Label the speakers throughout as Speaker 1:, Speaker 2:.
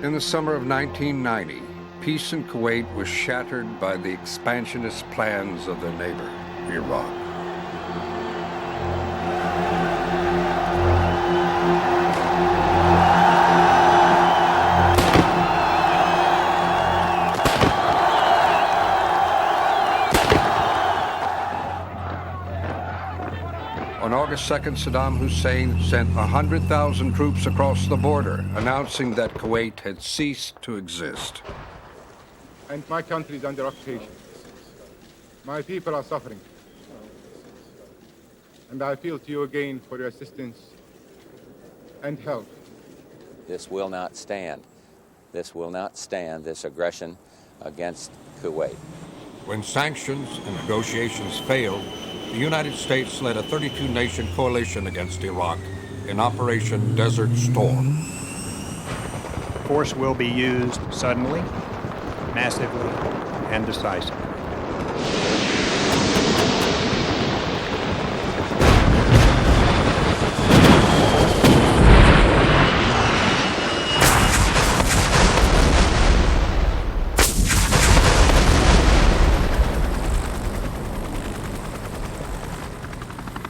Speaker 1: In the summer of 1990, peace in Kuwait was shattered by the expansionist plans of their neighbor, Iraq. On August 2nd, Saddam Hussein sent 100,000 troops across the border, announcing that Kuwait had ceased to exist.
Speaker 2: And my country is under occupation. My people are suffering. And I appeal to you again for your assistance and help.
Speaker 3: This will not stand. This will not stand, this aggression against Kuwait.
Speaker 1: When sanctions and negotiations failed, the United States led a 32-nation coalition against Iraq in Operation Desert Storm.
Speaker 4: Force will be used suddenly, massively, and decisively.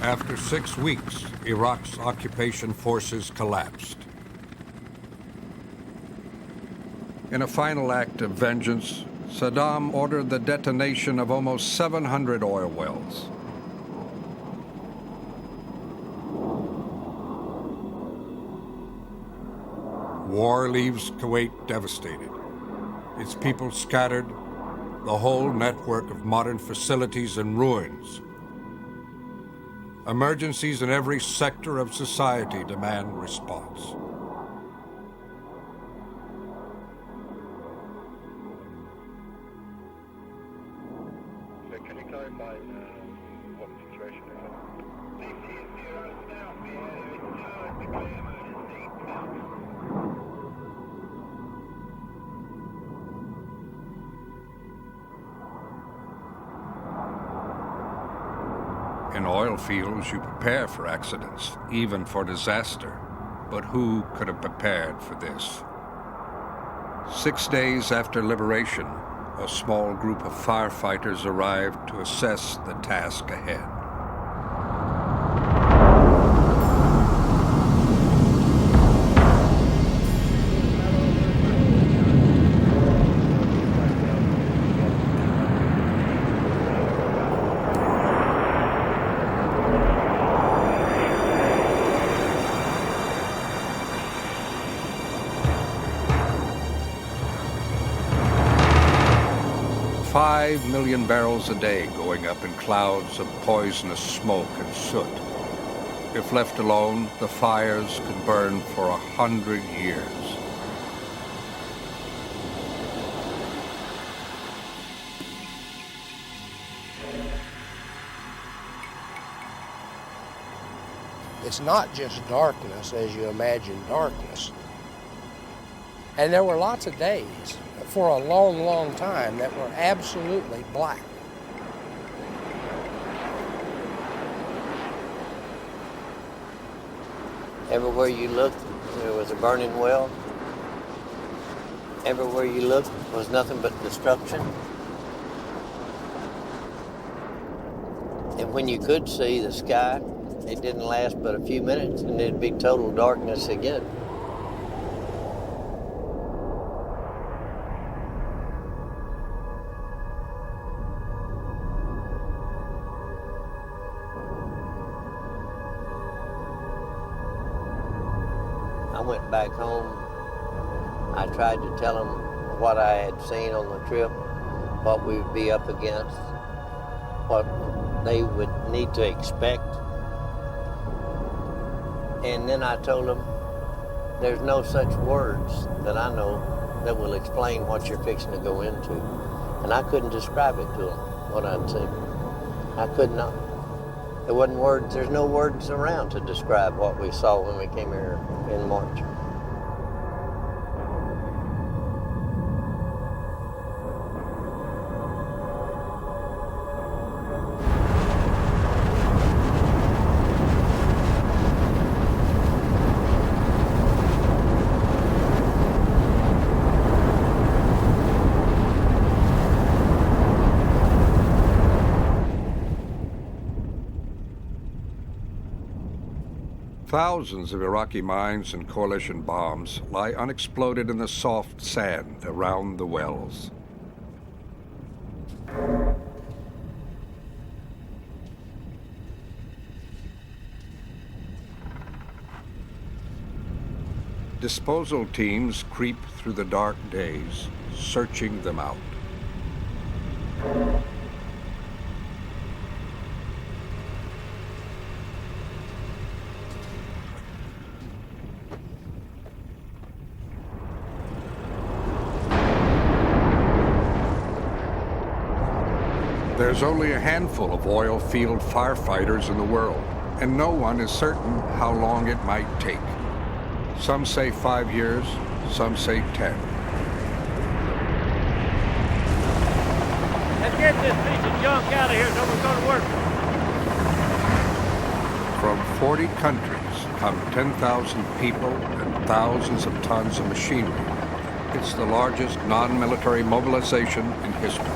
Speaker 1: After 6 weeks, Iraq's occupation forces collapsed. In a final act of vengeance, Saddam ordered the detonation of almost 700 oil wells. War leaves Kuwait devastated. Its people scattered, the whole network of modern facilities in ruins. Emergencies in every sector of society demand response.
Speaker 5: So can you clarify what the situation is? This is zero south, we have declare emergency now.
Speaker 1: In oil fields, you prepare for accidents, even for disaster. But who could have prepared for this? 6 days after liberation, a small group of firefighters arrived to assess the task ahead. $5 million barrels a day going up in clouds of poisonous smoke and soot. If left alone, the fires could burn for 100 years.
Speaker 6: It's not just darkness as you imagine darkness. And there were lots of days for a long, long time that were absolutely black.
Speaker 7: Everywhere you looked, there was a burning well. Everywhere you looked was nothing but destruction. And when you could see the sky, it didn't last but a few minutes and it'd be total darkness again. I went back home. I tried to tell them what I had seen on the trip, what we would be up against, what they would need to expect. And then I told them, there's no such words that I know that will explain what you're fixing to go into. And I couldn't describe it to them, what I'd seen. I could not. There wasn't words, there's no words around to describe what we saw when we came here in March.
Speaker 1: Thousands of Iraqi mines and coalition bombs lie unexploded in the soft sand around the wells. Disposal teams creep through the dark days, searching them out. There's only a handful of oil field firefighters in the world, and no one is certain how long it might take. Some say 5 years, some say 10.
Speaker 8: Let's get this piece of junk out of here so we're going to work.
Speaker 1: From 40 countries come 10,000 people and thousands of tons of machinery. It's the largest non-military mobilization in history.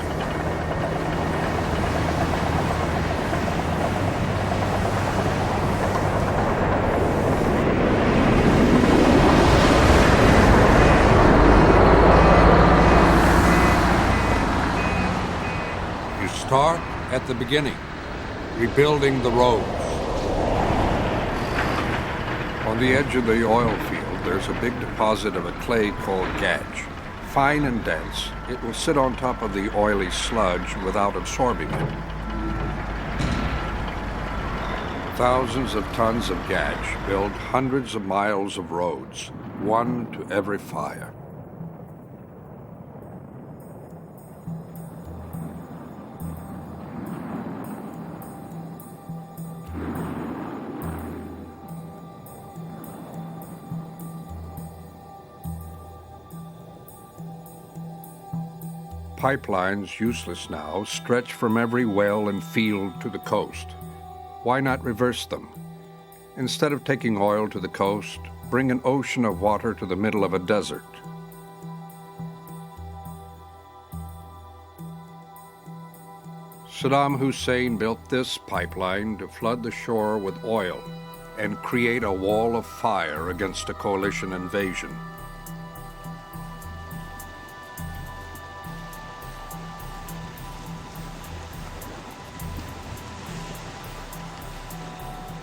Speaker 1: Start at the beginning, rebuilding the roads. On the edge of the oil field, there's a big deposit of a clay called gadge. Fine and dense, it will sit on top of the oily sludge without absorbing it. Thousands of tons of gadge build hundreds of miles of roads, one to every fire. Pipelines, useless now, stretch from every well and field to the coast. Why not reverse them? Instead of taking oil to the coast, bring an ocean of water to the middle of a desert. Saddam Hussein built this pipeline to flood the shore with oil and create a wall of fire against a coalition invasion.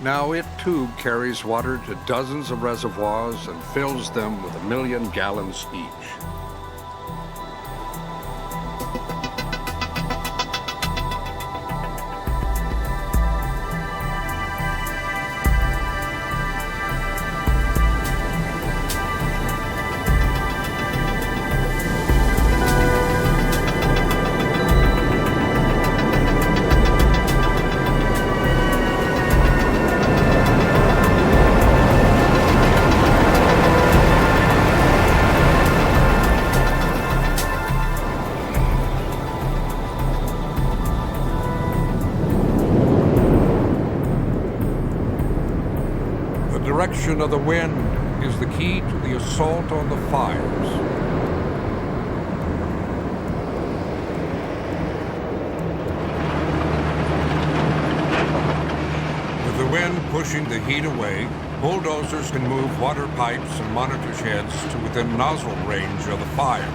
Speaker 1: Now it too carries water to dozens of reservoirs and fills them with 1 million gallons each. The direction of the wind is the key to the assault on the fires. With the wind pushing the heat away, bulldozers can move water pipes and monitor sheds to within nozzle range of the fire.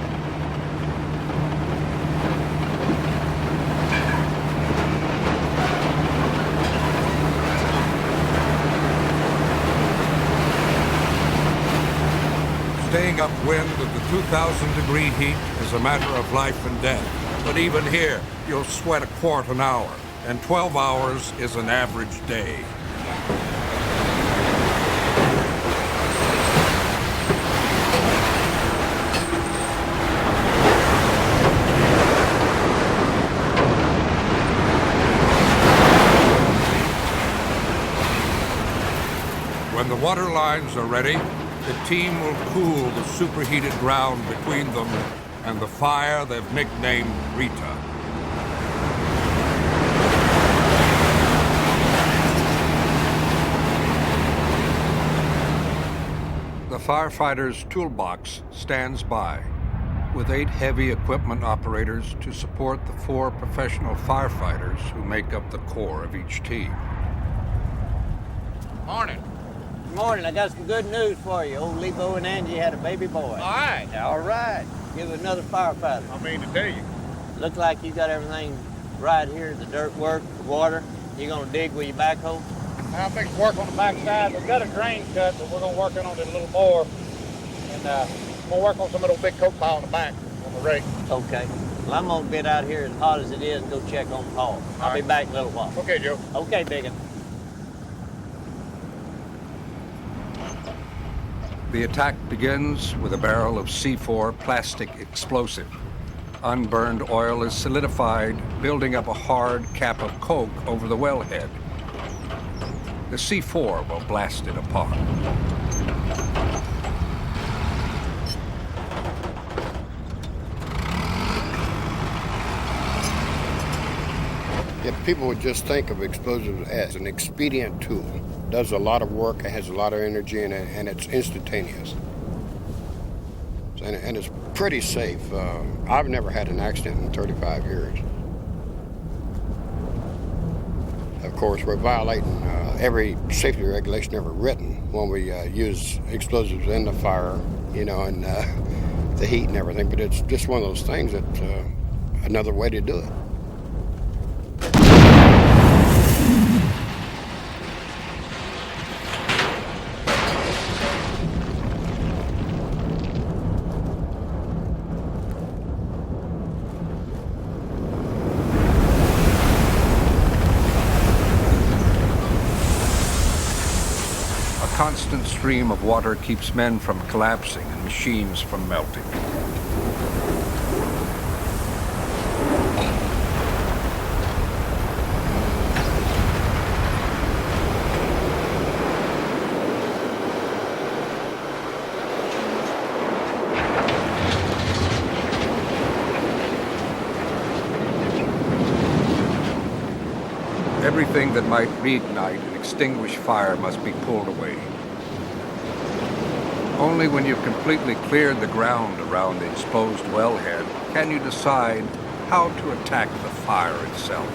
Speaker 1: Staying upwind at the 2,000-degree heat is a matter of life and death. But even here, you'll sweat a quart an hour, and 12 hours is an average day. When the water lines are ready, the team will cool the superheated ground between them and the fire they've nicknamed Rita. The firefighter's toolbox stands by, with 8 heavy equipment operators to support the 4 professional firefighters who make up the core of each team.
Speaker 9: Morning.
Speaker 7: Morning. I got some good news for you. Old Lebo and Angie had a baby boy.
Speaker 8: All right.
Speaker 7: All right. Give it another firefighter.
Speaker 8: I mean to tell you.
Speaker 7: Look like you got everything right here, the dirt work, the water. You gonna dig with your backhoe?
Speaker 8: I think it's work on the backside. We've got a drain cut, but we're gonna work on it a little more. And we'll work on some of those big coat pile in the back on the rig.
Speaker 7: Okay. Well, I'm gonna get out here as hot as it is and go check on Paul. I'll be back in a little while.
Speaker 8: Okay, Joe.
Speaker 7: Okay, Biggin.
Speaker 1: The attack begins with a barrel of C4 plastic explosive. Unburned oil is solidified, building up a hard cap of coke over the wellhead. The C4 will blast it apart.
Speaker 9: Yeah, people would just think of explosives as an expedient tool. It does a lot of work, it has a lot of energy, and it's instantaneous. And it's pretty safe. I've never had an accident in 35 years. Of course, we're violating every safety regulation ever written when we use explosives in the fire, you know, and the heat and everything. But it's just one of those things that's another way to do it.
Speaker 1: A constant stream of water keeps men from collapsing and machines from melting. Everything that might reignite and extinguish fire must be pulled away. Only when you've completely cleared the ground around the exposed wellhead can you decide how to attack the fire itself.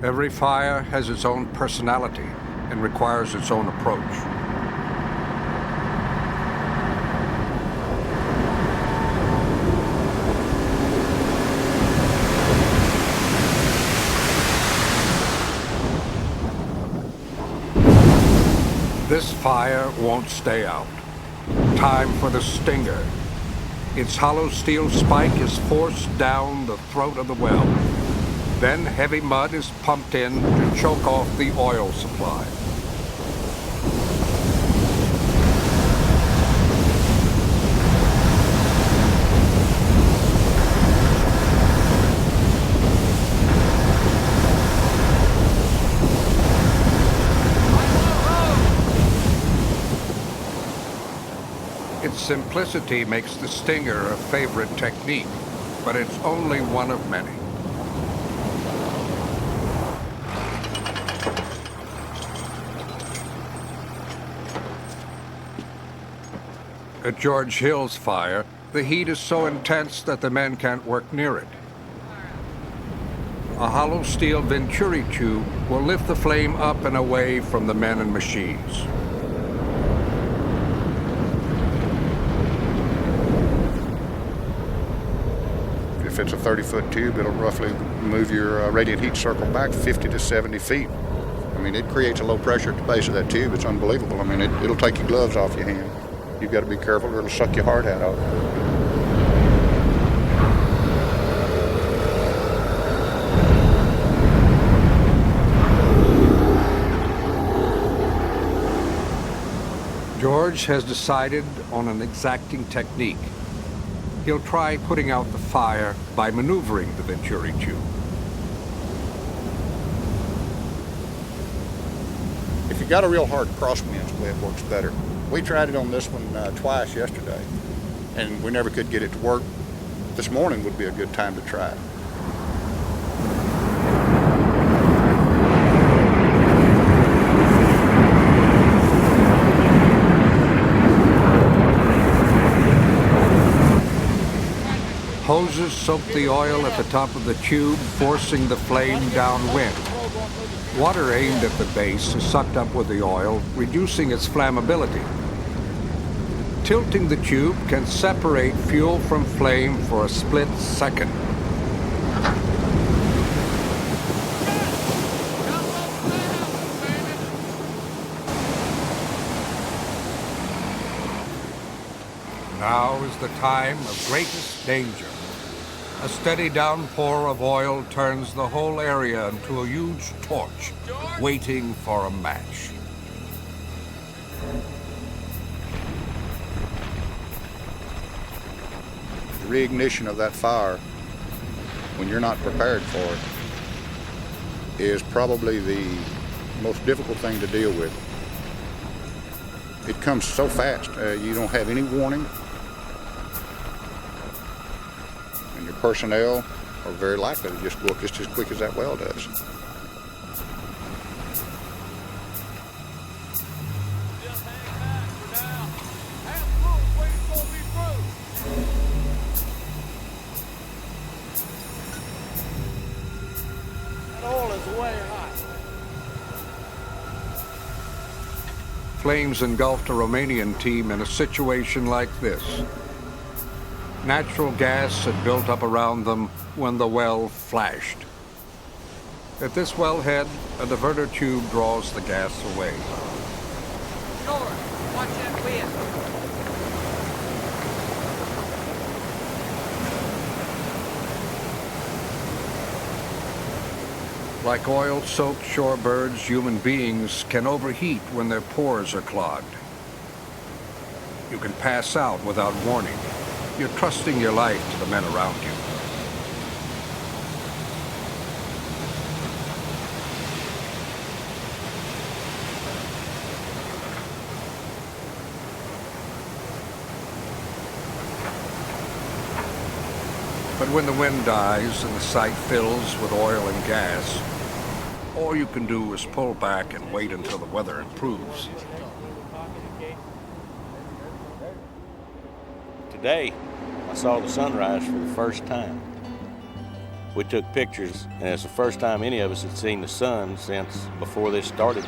Speaker 1: Every fire has its own personality and requires its own approach. This fire won't stay out. Time for the stinger. Its hollow steel spike is forced down the throat of the well. Then heavy mud is pumped in to choke off the oil supply. Its simplicity makes the stinger a favorite technique, but it's only one of many. At George Hill's fire, the heat is so intense that the men can't work near it. A hollow steel venturi tube will lift the flame up and away from the men and machines.
Speaker 10: If it's a 30-foot tube, it'll roughly move your radiant heat circle back 50 to 70 feet. I mean, it creates a low pressure at the base of that tube. It's unbelievable. I mean, it'll take your gloves off your hand. You've got to be careful or it'll suck your hard hat out.
Speaker 1: George has decided on an exacting technique. He'll try putting out the fire by maneuvering the venturi tube.
Speaker 10: If you got a real hard crosswinds, the way it works better. We tried it on this one twice yesterday, and we never could get it to work. This morning would be a good time to try it.
Speaker 1: Hoses soak the oil at the top of the tube, forcing the flame downwind. Water aimed at the base is sucked up with the oil, reducing its flammability. Tilting the tube can separate fuel from flame for a split second. Now is the time of greatest danger. A steady downpour of oil turns the whole area into a huge torch, waiting for a match.
Speaker 10: The reignition of that fire, when you're not prepared for it, is probably the most difficult thing to deal with. It comes so fast, you don't have any warning. And your personnel are very likely to just go up just as quick as that well does.
Speaker 1: Flames engulfed a Romanian team in a situation like this. Natural gas had built up around them when the well flashed. At this wellhead, a diverter tube draws the gas away.
Speaker 11: George, watch that wind.
Speaker 1: Like oil-soaked shorebirds, human beings can overheat when their pores are clogged. You can pass out without warning. You're trusting your life to the men around you. But when the wind dies and the site fills with oil and gas, all you can do is pull back and wait until the weather improves.
Speaker 12: Today, I saw the sunrise for the first time. We took pictures, and it's the first time any of us had seen the sun since before this started.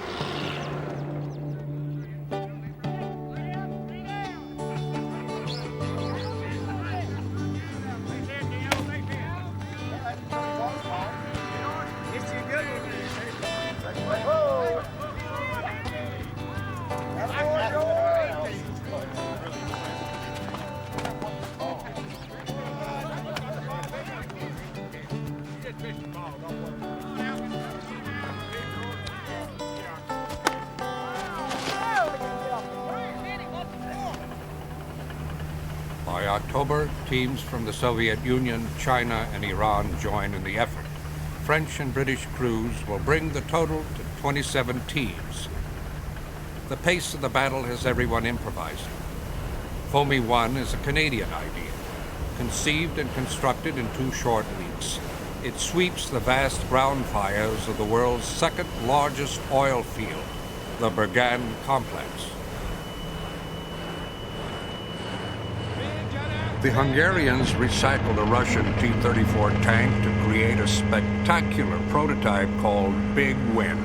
Speaker 1: By October, teams from the Soviet Union, China, and Iran join in the effort. French and British crews will bring the total to 27 teams. The pace of the battle has everyone improvising. Foamy 1 is a Canadian idea, conceived and constructed in 2 short weeks. It sweeps the vast ground fires of the world's second largest oil field, the Bergan complex. The Hungarians recycled a Russian T-34 tank to create a spectacular prototype called Big Wind.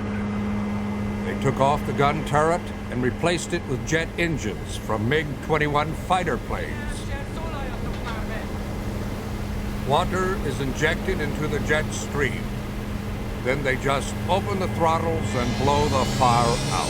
Speaker 1: They took off the gun turret and replaced it with jet engines from MiG-21 fighter planes. Water is injected into the jet stream. Then they just open the throttles and blow the fire out.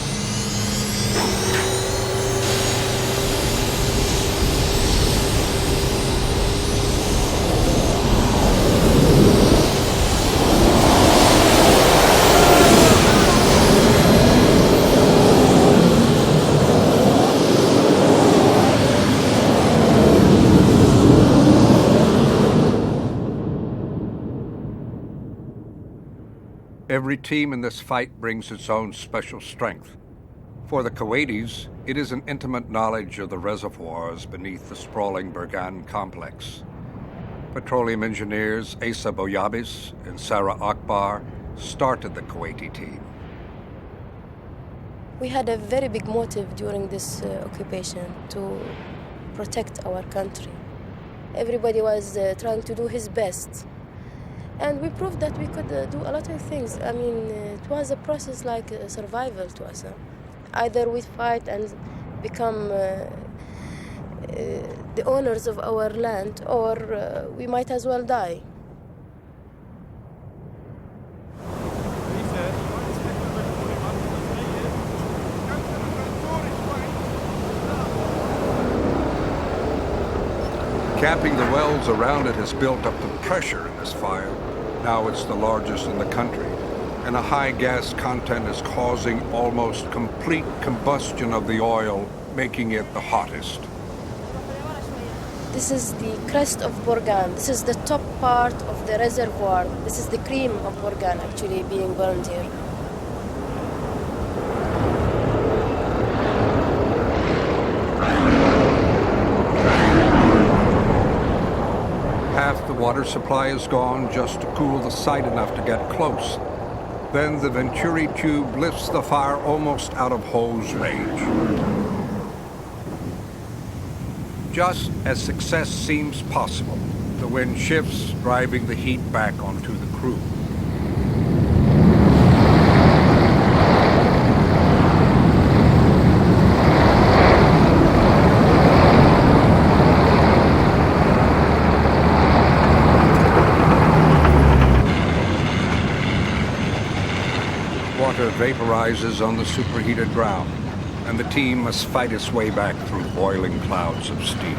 Speaker 1: Every team in this fight brings its own special strength. For the Kuwaitis, it is an intimate knowledge of the reservoirs beneath the sprawling Bergan complex. Petroleum engineers Asa Boyabis and Sarah Akbar started the Kuwaiti team.
Speaker 13: We had a very big motive during this occupation to protect our country. Everybody was trying to do his best. And we proved that we could do a lot of things. I mean, it was a process like survival to us. Either we fight and become the owners of our land, or we might as well die.
Speaker 1: Capping the wells around it has built up the pressure in this fire. Now it's the largest in the country, and a high gas content is causing almost complete combustion of the oil, making it the hottest.
Speaker 13: This is the crest of Burgan. This is the top part of the reservoir. This is the cream of Burgan actually being burned here.
Speaker 1: Half the water supply is gone just to cool the site enough to get close. Then the Venturi tube lifts the fire almost out of hose range. Just as success seems possible, the wind shifts, driving the heat back onto the crew. Water vaporizes on the superheated ground, and the team must fight its way back through boiling clouds of steam.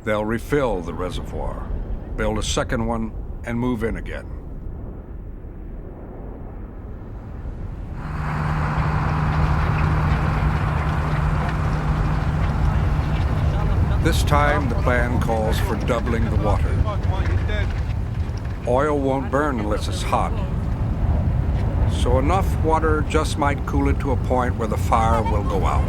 Speaker 1: They'll refill the reservoir, build a second one, and move in again. This time, the plan calls for doubling the water. Oil won't burn unless it's hot, so enough water just might cool it to a point where the fire will go out.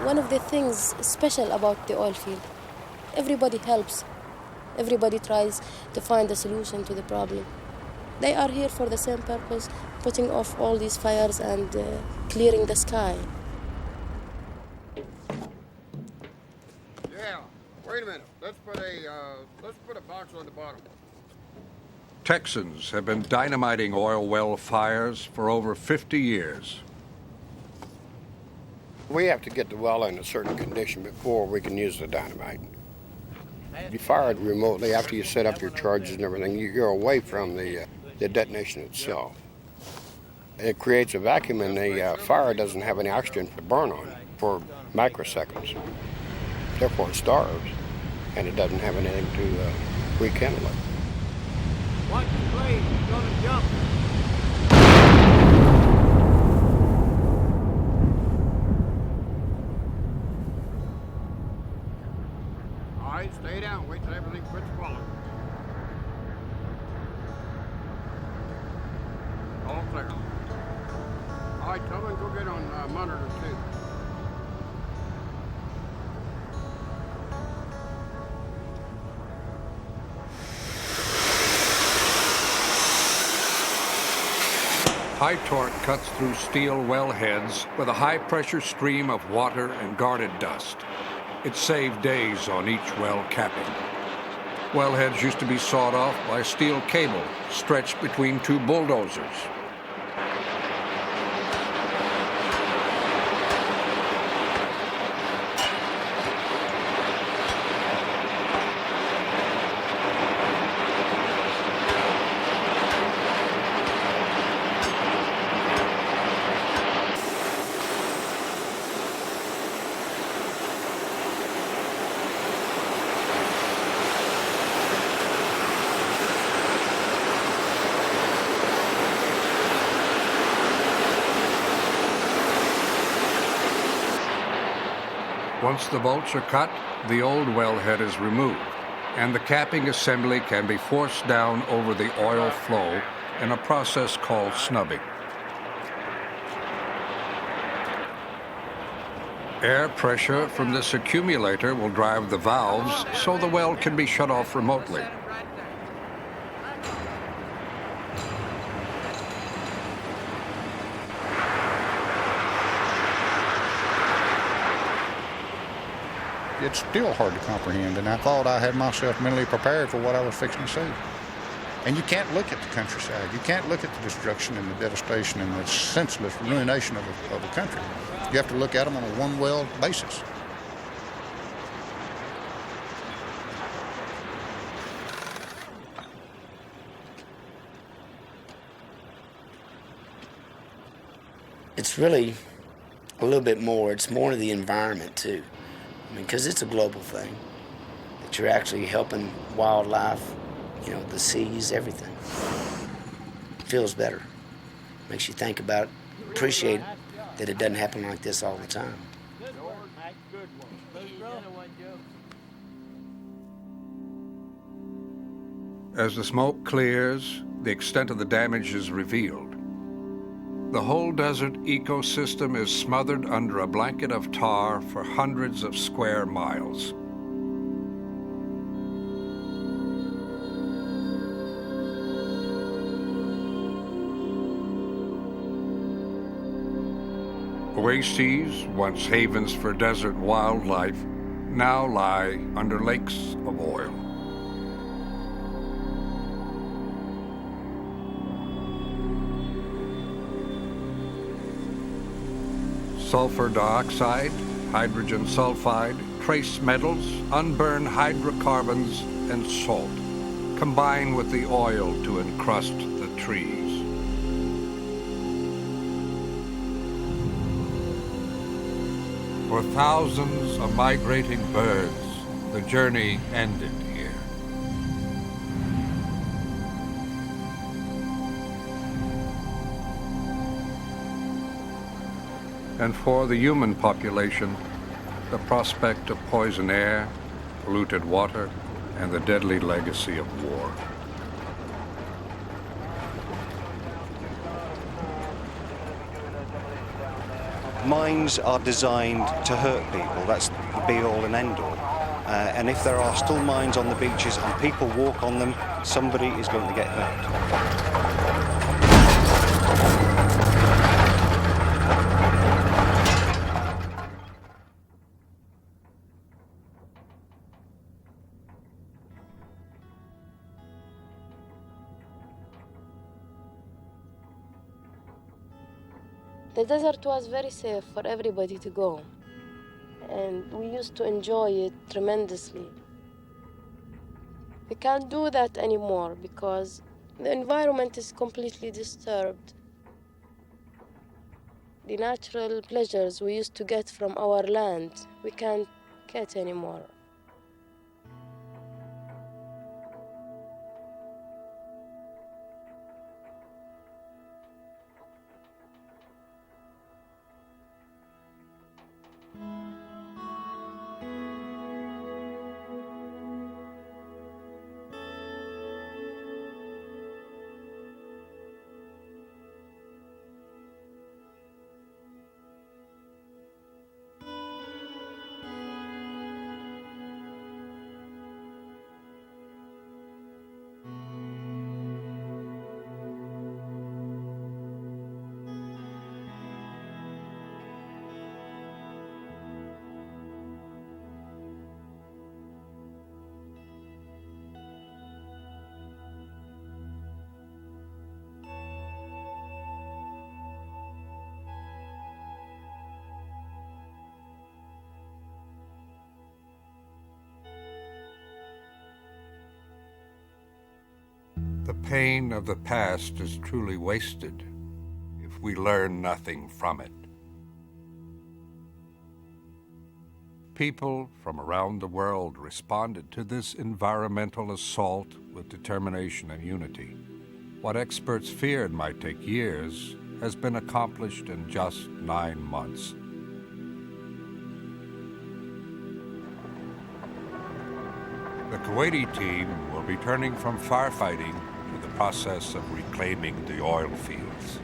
Speaker 13: One of the things special about the oil field, everybody helps. Everybody tries to find a solution to the problem. They are here for the same purpose, putting off all these fires and clearing the sky.
Speaker 9: Yeah, wait a minute. Let's put a box on the bottom.
Speaker 1: Texans have been dynamiting oil well fires for over 50 years.
Speaker 9: We have to get the well in a certain condition before we can use the dynamite. You fire it remotely after you set up your charges and everything. You're away from the detonation itself. It creates a vacuum, and the fire doesn't have any oxygen to burn on for microseconds. Therefore, it starves, and it doesn't have anything to rekindle it.
Speaker 11: Watch the blade, you're gonna jump.
Speaker 9: All right, stay down. Wait till everything quits falling. All clear. All right, Tubman, go get on monitor 2.
Speaker 1: High torque cuts through steel well heads with a high-pressure stream of water and guarded dust. It saved days on each well capping. Wellheads used to be sawed off by a steel cable stretched between two bulldozers. Once the bolts are cut, the old wellhead is removed, and the capping assembly can be forced down over the oil flow in a process called snubbing. Air pressure from this accumulator will drive the valves so the well can be shut off remotely.
Speaker 10: It's still hard to comprehend, and I thought I had myself mentally prepared for what I was fixing to see. And you can't look at the countryside. You can't look at the destruction and the devastation and the senseless ruination of a country. You have to look at them on a one-well basis.
Speaker 14: It's really a little bit more. It's more to the environment, too. I mean, because it's a global thing. That you're actually helping wildlife, you know, the seas, everything. It feels better. Makes you think about, appreciate that it doesn't happen like this all the time.
Speaker 1: As the smoke clears, the extent of the damage is revealed. The whole desert ecosystem is smothered under a blanket of tar for hundreds of square miles. Oases, once havens for desert wildlife, now lie under lakes of oil. Sulfur dioxide, hydrogen sulfide, trace metals, unburned hydrocarbons, and salt combine with the oil to encrust the trees. For thousands of migrating birds, the journey ended here. And for the human population, the prospect of poison air, polluted water, and the deadly legacy of war.
Speaker 15: Mines are designed to hurt people. That's the be-all and end-all. And if there are still mines on the beaches and people walk on them, somebody is going to get hurt.
Speaker 13: The desert was very safe for everybody to go, and we used to enjoy it tremendously. We can't do that anymore because the environment is completely disturbed. The natural pleasures we used to get from our land, we can't get anymore.
Speaker 1: The pain of the past is truly wasted if we learn nothing from it. People from around the world responded to this environmental assault with determination and unity. What experts feared might take years has been accomplished in just 9 months. The Kuwaiti team will be turning from firefighting to the process of reclaiming the oil fields.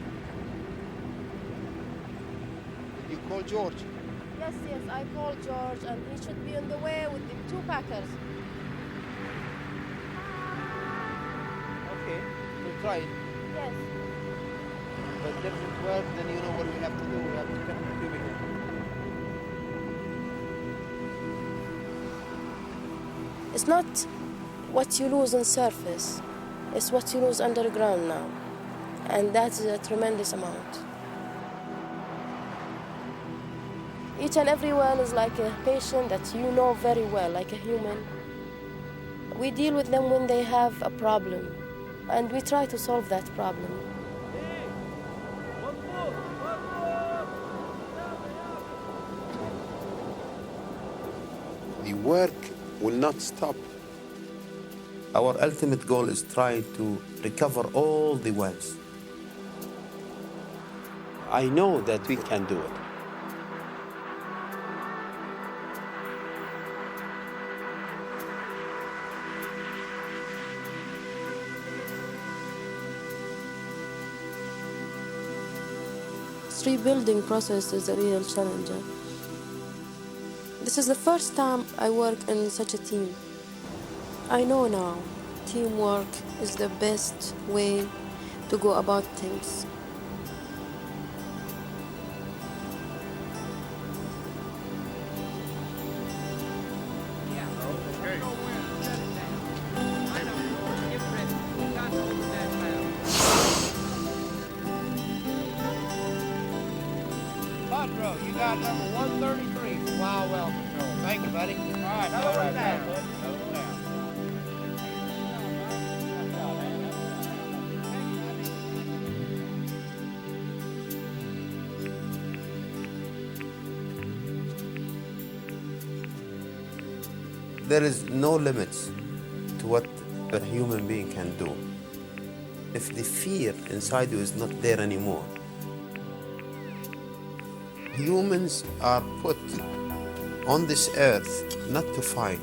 Speaker 16: Did you call George?
Speaker 13: Yes, I called George, and he should be on the way with the 2 packers.
Speaker 16: Okay, we'll try it.
Speaker 13: Yes.
Speaker 16: But if it works, then you know what we have to do. We have to cut the tubing.
Speaker 13: It's not what you lose on surface, it's what you lose underground now. And that is a tremendous amount. Each and every well is like a patient that you know very well, like a human. We deal with them when they have a problem, and we try to solve that problem.
Speaker 17: The work will not stop. Our ultimate goal is try to recover all the wells. I know that we can do it.
Speaker 13: This rebuilding process is a real challenge. This is the first time I work in such a team. I know now, teamwork is the best way to go about things.
Speaker 11: Pedro, you got number 133 for Wild Well Control. Thank you, buddy. All right, another one down.
Speaker 17: There is no limits to what a human being can do. If the fear inside you is not there anymore, humans are put on this earth not to fight.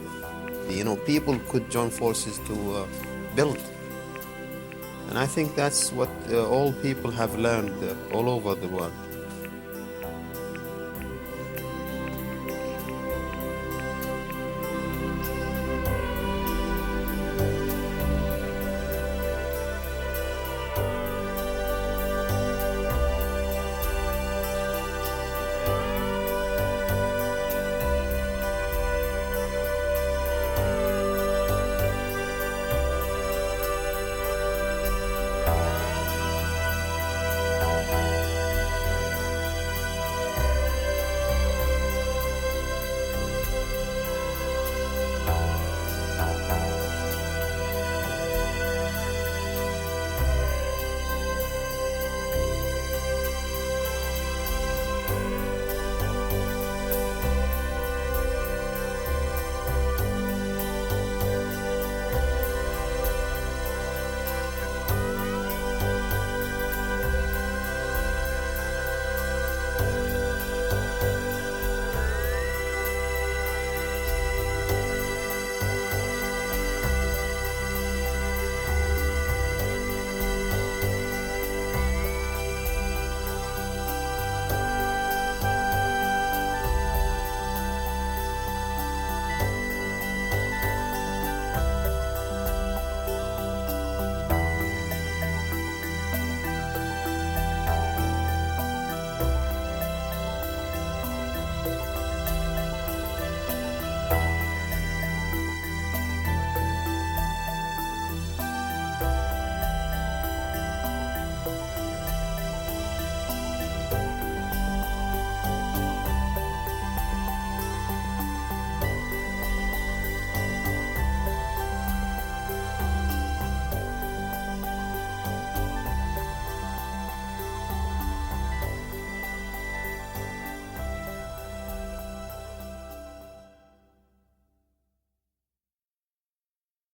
Speaker 17: You know, people could join forces to build. And I think that's what all people have learned all over the world.